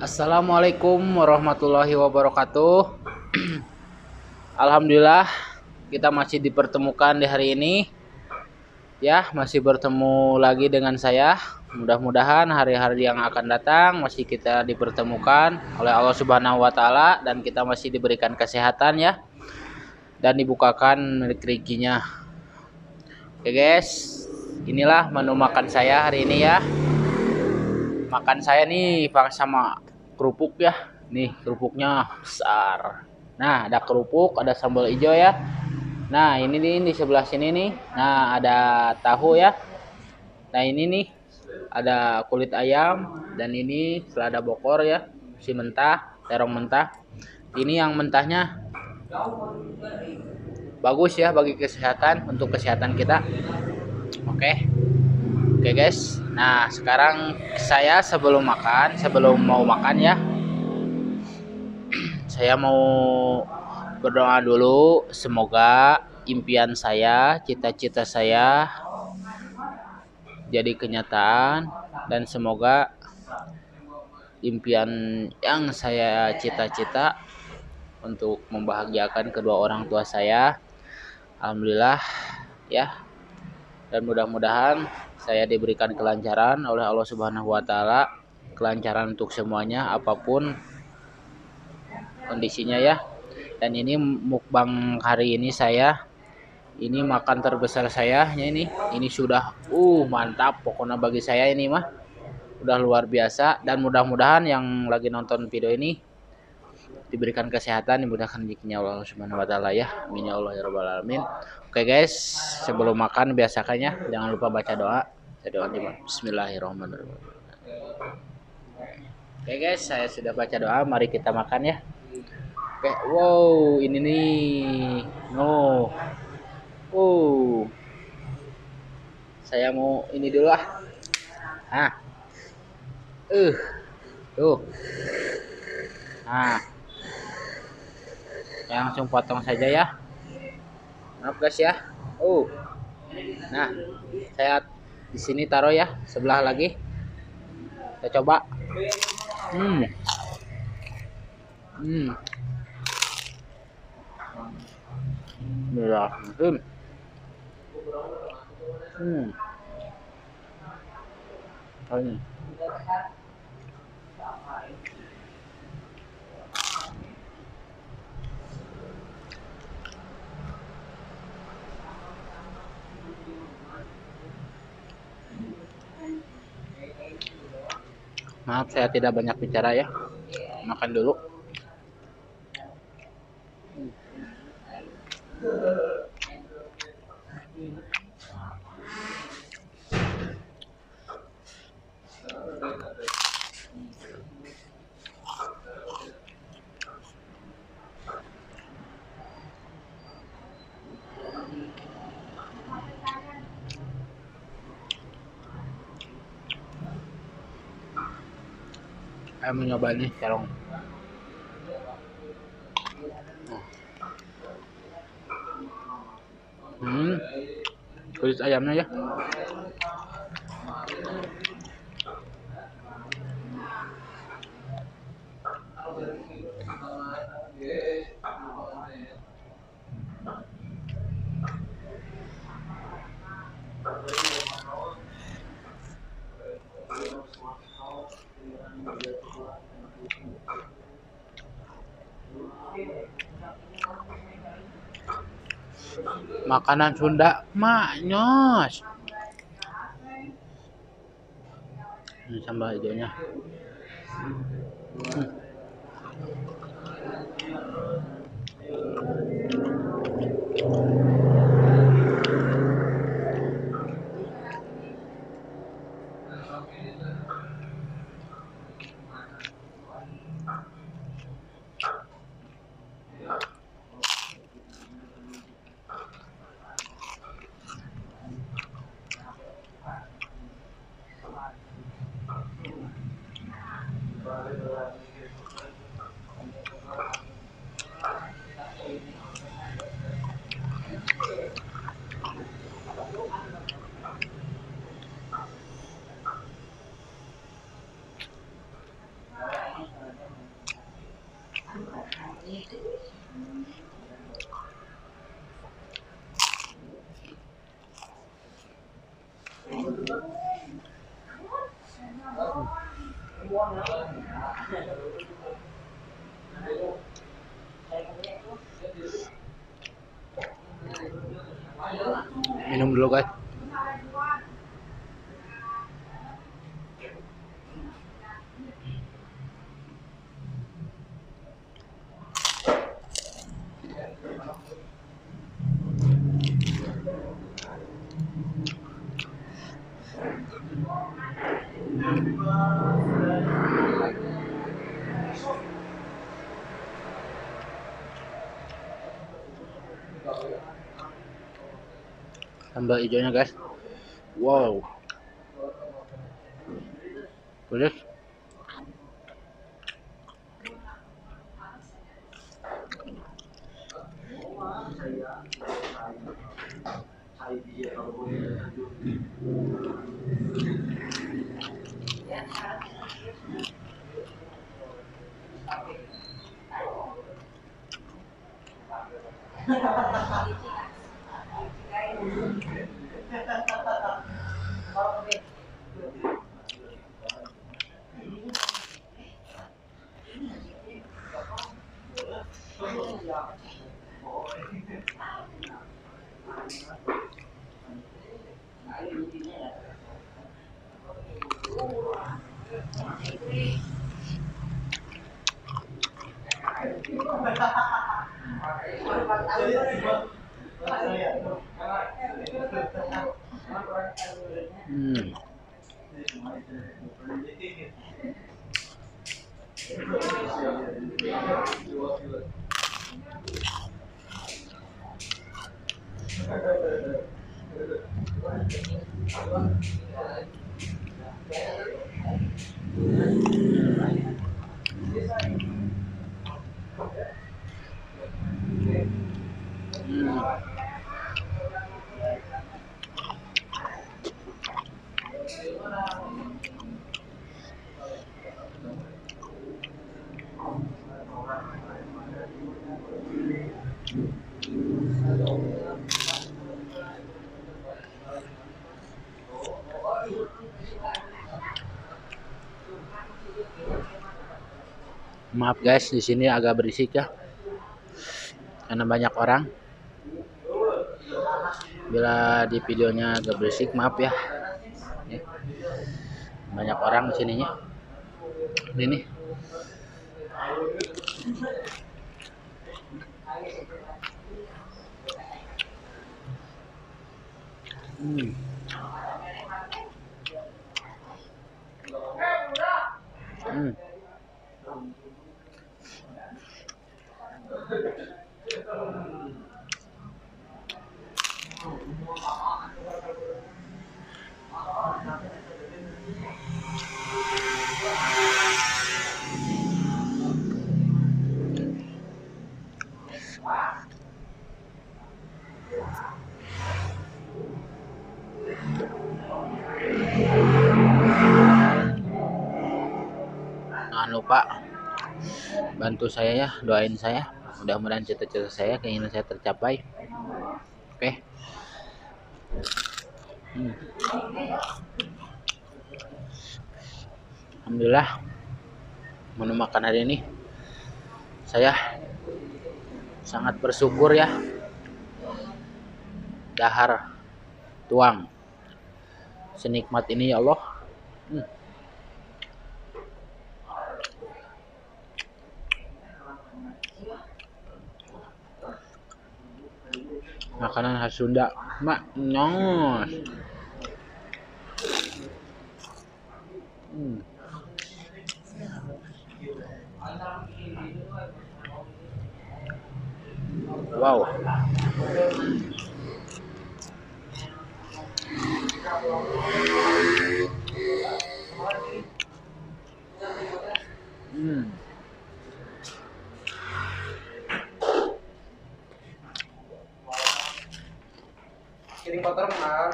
Assalamualaikum warahmatullahi wabarakatuh. Alhamdulillah kita masih dipertemukan di hari ini. Ya, masih bertemu lagi dengan saya. Mudah-mudahan hari-hari yang akan datang masih kita dipertemukan oleh Allah Subhanahu wa taala dan kita masih diberikan kesehatan ya dan dibukakan rezekinya. Oke guys, inilah menu makan saya hari ini ya. Makan saya nih pakai sama kerupuk ya. Nih kerupuknya besar. Nah ada kerupuk, ada sambal hijau ya. Nah ini nih di sebelah sini nih. Nah ada tahu ya. Nah ini nih ada kulit ayam dan ini selada bokor ya. Si mentah, terong mentah. Ini yang mentahnya bagus ya bagi kesehatan, untuk kesehatan kita. Oke. Oke guys. Nah sekarang saya sebelum mau makan ya, saya mau berdoa dulu, semoga impian saya, cita-cita saya jadi kenyataan dan semoga impian yang saya cita-cita untuk membahagiakan kedua orang tua saya, alhamdulillah ya, dan mudah-mudahan saya diberikan kelancaran oleh Allah Subhanahu wa taala, kelancaran untuk semuanya apapun kondisinya ya. Dan ini mukbang hari ini saya, ini makan terbesar saya ini sudah mantap pokoknya bagi saya ini mah udah luar biasa, dan mudah-mudahan yang lagi nonton video ini diberikan kesehatan, dimudahkan rezekinya Allah Subhanahu wa taala ya. Amin ya Allah ya rabbal alamin. Oke guys, sebelum makan biasakannya jangan lupa baca doa. Saya doa bismillahirrahmanirrahim. Oke guys, saya sudah baca doa, mari kita makan ya. Oke, wow, ini nih. No. Saya mau ini dulu ah. Nah. Tuh. Nah. Saya langsung potong saja ya. Maaf guys ya. Nah, saya di sini taruh ya, sebelah lagi. Kita coba. Bismillahirrahmanirrahim. Ini. Maaf saya tidak banyak bicara ya. Makan dulu. Saya mencoba ini terong. Kulit ayamnya ya. Makanan Sunda maknyos. Ini sambal hijaunya. Minum dulu guys. Sambal hijaunya guys. Wow. Terus hmm. Maaf guys, di sini agak berisik ya, karena banyak orang. Bila di videonya agak berisik, maaf ya. Banyak orang di sininya. Ini. Hmm. Hmm. Jangan lupa bantu saya ya, doain saya, mudah-mudahan cita-cita saya, keinginan saya tercapai. Oke. Alhamdulillah, menu makan hari ini saya sangat bersyukur ya. Dahar tuang senikmat ini ya Allah. Makanan khas Sunda, mak nyos. Wow. Kirim kotor mahal.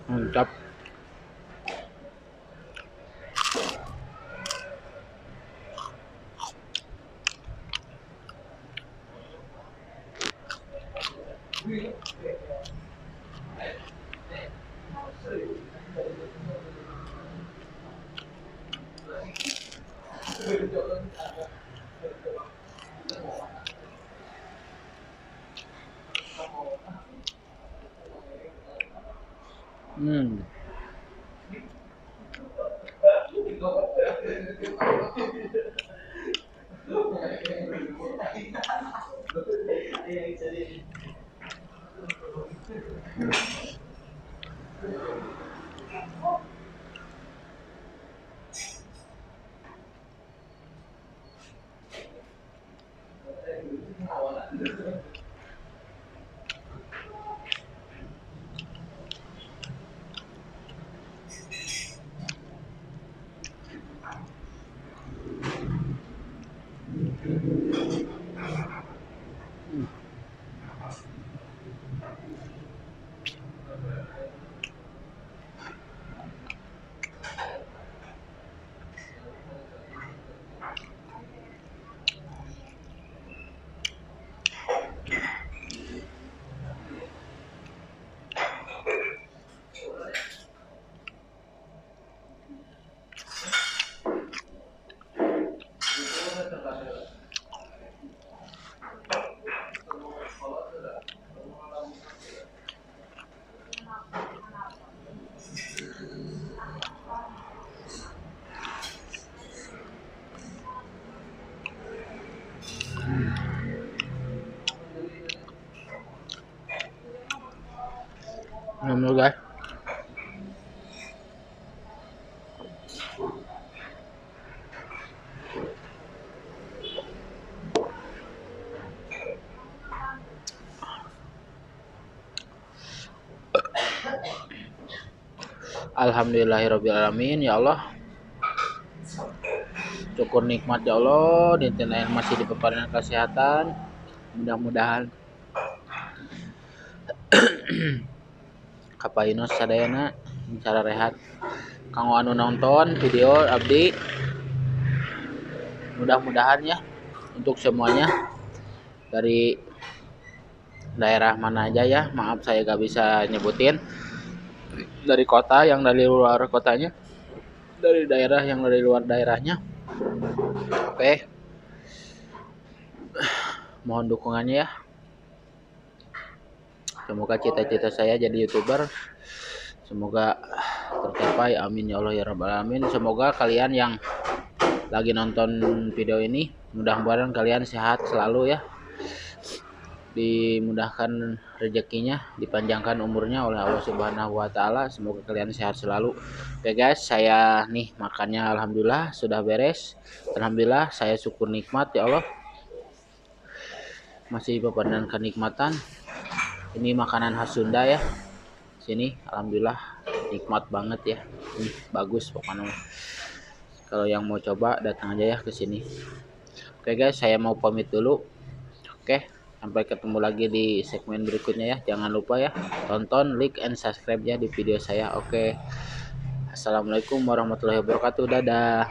Mantap. Hmm. Minum dulu guys. Alhamdulillahirobbilalamin, ya Allah. Syukur nikmat ya Allah, dinten yang masih dipaparin kesehatan. Mudah-mudahan kapainus sadayana cara rehat. Kanggo anu nonton video abdi, mudah-mudahan ya untuk semuanya dari daerah mana aja ya. Maaf saya gak bisa nyebutin dari kota, yang dari luar kotanya, dari daerah yang dari luar daerahnya. Oke, mohon dukungannya ya. Semoga cita-cita saya jadi YouTuber semoga tercapai, amin ya Allah ya rabbal alamin. Semoga kalian yang lagi nonton video ini, mudah-mudahan kalian sehat selalu ya, dimudahkan rezekinya, dipanjangkan umurnya oleh Allah Subhanahu wa taala. Semoga kalian sehat selalu. Oke guys, saya nih makannya alhamdulillah sudah beres. Alhamdulillah, saya syukur nikmat ya Allah. Masih paparan kenikmatan. Ini makanan khas Sunda ya. Sini alhamdulillah nikmat banget ya. Ini bagus pokoknya. Kalau yang mau coba datang aja ya ke sini. Oke guys, saya mau pamit dulu. Oke, sampai ketemu lagi di segmen berikutnya ya. Jangan lupa ya, tonton, like, and subscribe ya di video saya. Oke. Assalamualaikum warahmatullahi wabarakatuh. Dadah.